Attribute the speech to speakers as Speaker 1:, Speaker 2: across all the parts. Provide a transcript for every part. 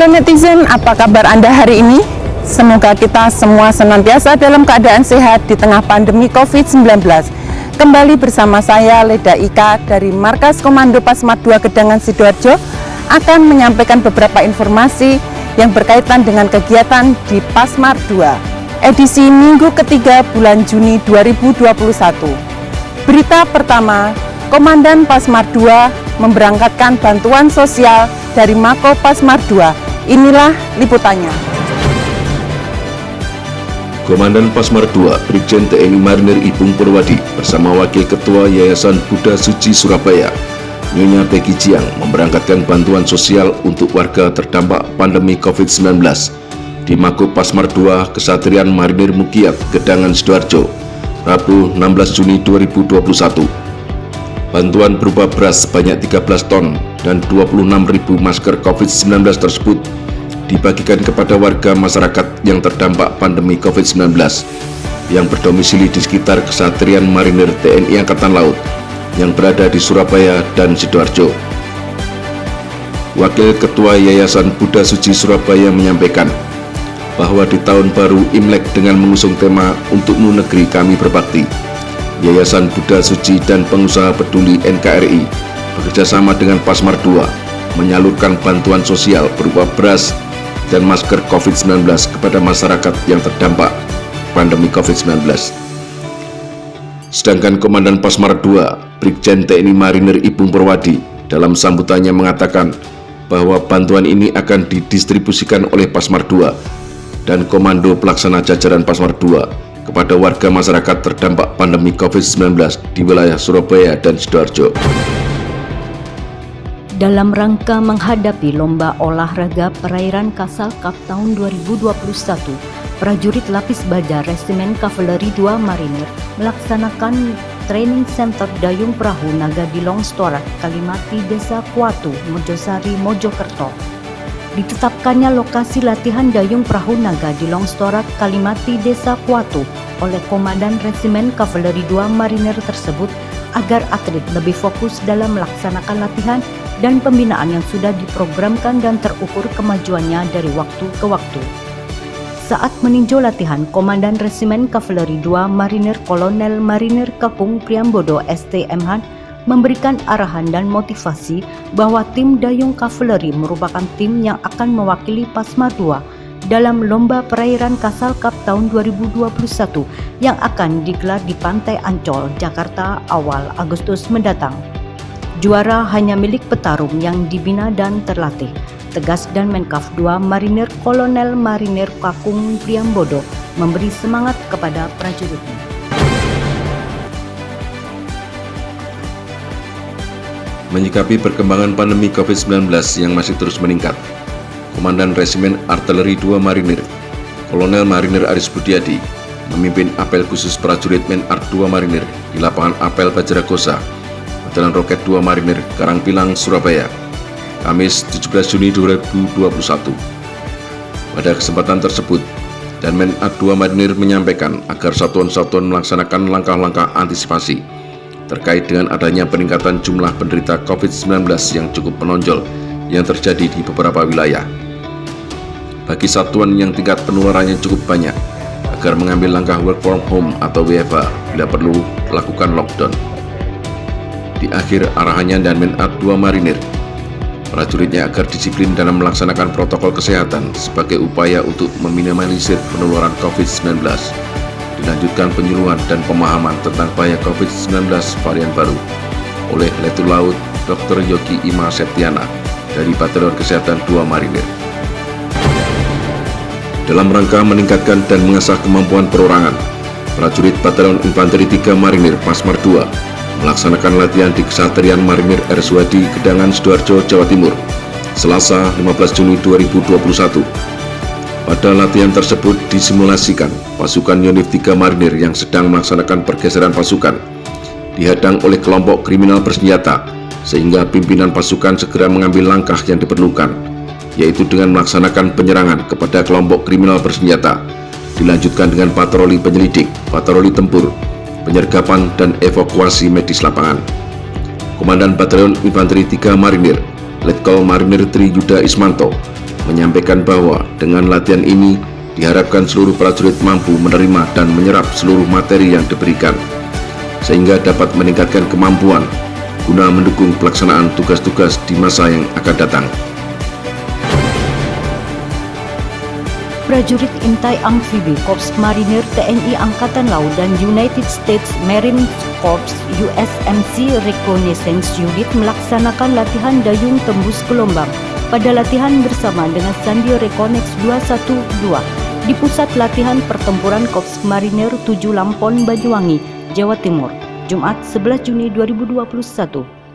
Speaker 1: Halo netizen, apa kabar Anda hari ini? Semoga kita semua senantiasa dalam keadaan sehat di tengah pandemi COVID-19. Kembali bersama saya, Leda Ika, dari Markas Komando Pasmar 2 Gedangan Sidoarjo, akan menyampaikan beberapa informasi yang berkaitan dengan kegiatan di Pasmar 2, edisi minggu ketiga bulan Juni 2021. Berita pertama, Komandan Pasmar 2 memberangkatkan bantuan sosial dari Mako Pasmar 2. Inilah liputannya.
Speaker 2: Komandan Pasmar 2, Brigjen TNI Marinir Ipung Purwadi bersama Wakil Ketua Yayasan Buddha Suci Surabaya, Nyonya Peggy Jiang, memberangkatkan bantuan sosial untuk warga terdampak pandemi COVID-19 di Mako Pasmar 2 Kesatrian Marinir Mukiat, Gedangan Sidoarjo, Rabu 16 Juni 2021. Bantuan berupa beras sebanyak 13 ton dan 26.000 masker COVID-19 tersebut dibagikan kepada warga masyarakat yang terdampak pandemi COVID-19 yang berdomisili di sekitar Kesatrian Marinir TNI Angkatan Laut yang berada di Surabaya dan Sidoarjo. Wakil Ketua Yayasan Buddha Suci Surabaya menyampaikan bahwa di tahun baru Imlek dengan mengusung tema Untukmu Negeri Kami Berbakti, Yayasan Buddha Suci dan pengusaha peduli NKRI bekerjasama dengan Pasmar 2 menyalurkan bantuan sosial berupa beras dan masker COVID-19 kepada masyarakat yang terdampak pandemi COVID-19. Sedangkan Komandan Pasmar 2, Brigjen TNI Marinir Ipung Purwadi, dalam sambutannya mengatakan bahwa bantuan ini akan didistribusikan oleh Pasmar 2 dan Komando Pelaksana Jajaran Pasmar 2 kepada warga masyarakat terdampak pandemi COVID-19 di wilayah Surabaya dan Sidoarjo.
Speaker 3: Dalam rangka menghadapi Lomba Olahraga Perairan Kasal Cup tahun 2021, prajurit lapis baja Resimen Kavaleri 2 Marinir melaksanakan training center dayung perahu naga di Longstorat, Kalimati, Desa Kuatu, Mojosari, Mojokerto. Ditetapkannya lokasi latihan dayung perahu naga di Longstorat, Kalimati, Desa Kuatu oleh Komandan Resimen Kavaleri 2 Marinir tersebut agar atlet lebih fokus dalam melaksanakan latihan dan pembinaan yang sudah diprogramkan dan terukur kemajuannya dari waktu ke waktu. Saat meninjau latihan, Komandan Resimen Kavaleri 2 Marinir Kolonel Marinir Kakung Priambodo STMH memberikan arahan dan motivasi bahwa tim dayung kavaleri merupakan tim yang akan mewakili Pasmar 2 dalam Lomba Perairan Kasal Cup tahun 2021 yang akan digelar di Pantai Ancol, Jakarta awal Agustus mendatang. Juara hanya milik petarung yang dibina dan terlatih, tegas dan Menkaf 2 Marinir Kolonel Marinir Kakung Priambodo memberi semangat kepada prajuritnya.
Speaker 2: Menyikapi perkembangan pandemi COVID-19 yang masih terus meningkat, Komandan Resimen Artileri 2 Marinir, Kolonel Marinir Aris Budiadi, memimpin apel khusus prajurit Men Art 2 Marinir di lapangan apel Bajragosa, Batalan Roket 2 Marinir, Karangpilang, Surabaya, Kamis 17 Juni 2021. Pada kesempatan tersebut, dan Men Art 2 Marinir menyampaikan agar satuan-satuan melaksanakan langkah-langkah antisipasi terkait dengan adanya peningkatan jumlah penderita COVID-19 yang cukup menonjol yang terjadi di beberapa wilayah. Bagi satuan yang tingkat penularannya cukup banyak, agar mengambil langkah work from home atau WFH bila perlu lakukan lockdown. Di akhir arahannya dan Men Art 2 Marinir, prajuritnya agar disiplin dalam melaksanakan protokol kesehatan sebagai upaya untuk meminimalisir penularan COVID-19. Dilanjutkan penyuluhan dan pemahaman tentang bahaya COVID-19 varian baru oleh Letul Laut Dr. Yogi Ima Septiana dari Batalion Kesehatan 2 Marinir. Dalam rangka meningkatkan dan mengasah kemampuan perorangan, prajurit Batalion Infanteri 3 Marinir Pasmar 2 melaksanakan latihan di Kesatrian Marinir RSWD Gedangan Sidoarjo, Jawa Timur, Selasa 15 Juni 2021. Pada latihan tersebut disimulasikan pasukan Yonif 3 Marinir yang sedang melaksanakan pergeseran pasukan dihadang oleh kelompok kriminal bersenjata, sehingga pimpinan pasukan segera mengambil langkah yang diperlukan, yaitu dengan melaksanakan penyerangan kepada kelompok kriminal bersenjata, dilanjutkan dengan patroli penyelidik, patroli tempur, penyergapan dan evakuasi medis lapangan. Komandan Batalion Infanteri 3 Marinir, Letkol Marinir Tri Yuda Ismanto, menyampaikan bahwa dengan latihan ini diharapkan seluruh prajurit mampu menerima dan menyerap seluruh materi yang diberikan, sehingga dapat meningkatkan kemampuan guna mendukung pelaksanaan tugas-tugas di masa yang akan datang.
Speaker 3: Prajurit Intai Amfibi Korps Marinir TNI Angkatan Laut dan United States Marine Corps USMC Reconnaissance Unit melaksanakan latihan dayung tembus gelombang pada latihan bersama dengan Sandi Reconnex 212 di Pusat Latihan Pertempuran Korps Marinir 7 Lampon, Banyuwangi, Jawa Timur, Jumat 11 Juni 2021.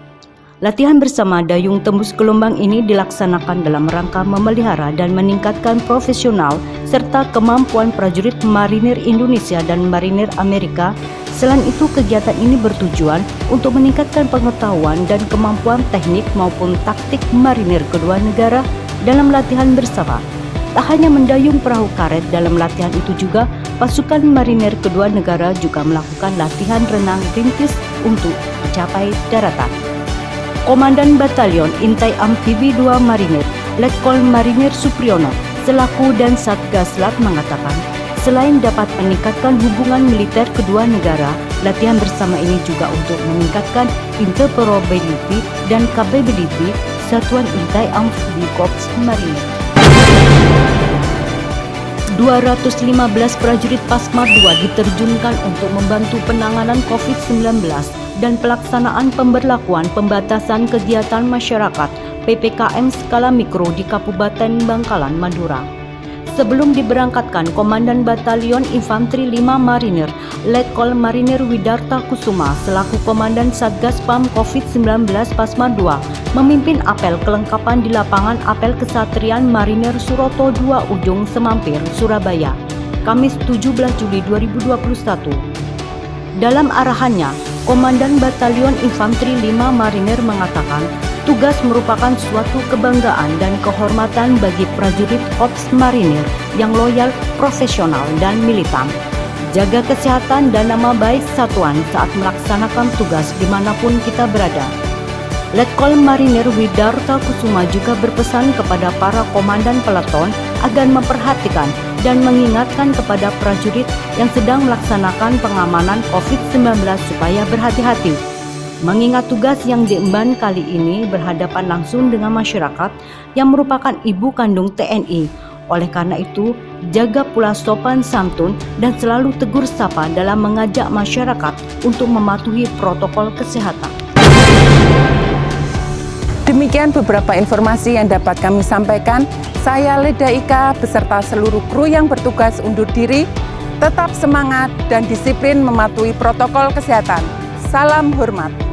Speaker 3: Latihan bersama dayung tembus gelombang ini dilaksanakan dalam rangka memelihara dan meningkatkan profesional serta kemampuan prajurit marinir Indonesia dan marinir Amerika. Selain itu, kegiatan ini bertujuan untuk meningkatkan pengetahuan dan kemampuan teknik maupun taktik marinir kedua negara dalam latihan bersama. Tak hanya mendayung perahu karet dalam latihan itu juga, pasukan marinir kedua negara juga melakukan latihan renang rintis untuk mencapai daratan. Komandan Batalion Intai Amfibi 2 Marinir, Letkol Marinir Supriyono, selaku dan Satgaslat mengatakan, selain dapat meningkatkan hubungan militer kedua negara, latihan bersama ini juga untuk meningkatkan interoperability dan capability Satuan Intai Amfibi Korps Marinir. 215 prajurit Pasmar II diterjunkan untuk membantu penanganan COVID-19 dan pelaksanaan pemberlakuan pembatasan kegiatan masyarakat PPKM skala mikro di Kabupaten Bangkalan, Madura. Sebelum diberangkatkan, Komandan Batalion Infanteri 5 Marinir, Letkol Marinir Widarta Kusuma selaku Komandan Satgas PAM COVID-19 Pasmar II memimpin apel kelengkapan di lapangan apel Kesatrian Marinir Suroto 2 Ujung Semampir, Surabaya, Kamis 17 Juli 2021. Dalam arahannya, Komandan Batalion Infanteri 5 Marinir mengatakan, tugas merupakan suatu kebanggaan dan kehormatan bagi prajurit Korps Marinir yang loyal, profesional, dan militan. Jaga kesehatan dan nama baik satuan saat melaksanakan tugas dimanapun kita berada. Letkol Marinir Widarta Kusuma juga berpesan kepada para komandan peleton agar memperhatikan dan mengingatkan kepada prajurit yang sedang melaksanakan pengamanan COVID-19 supaya berhati-hati. Mengingat tugas yang diemban kali ini berhadapan langsung dengan masyarakat yang merupakan ibu kandung TNI. Oleh karena itu, jaga pula sopan santun dan selalu tegur sapa dalam mengajak masyarakat untuk mematuhi protokol kesehatan.
Speaker 1: Demikian beberapa informasi yang dapat kami sampaikan. Saya Leda Ika beserta seluruh kru yang bertugas undur diri. Tetap semangat dan disiplin mematuhi protokol kesehatan. Salam hormat.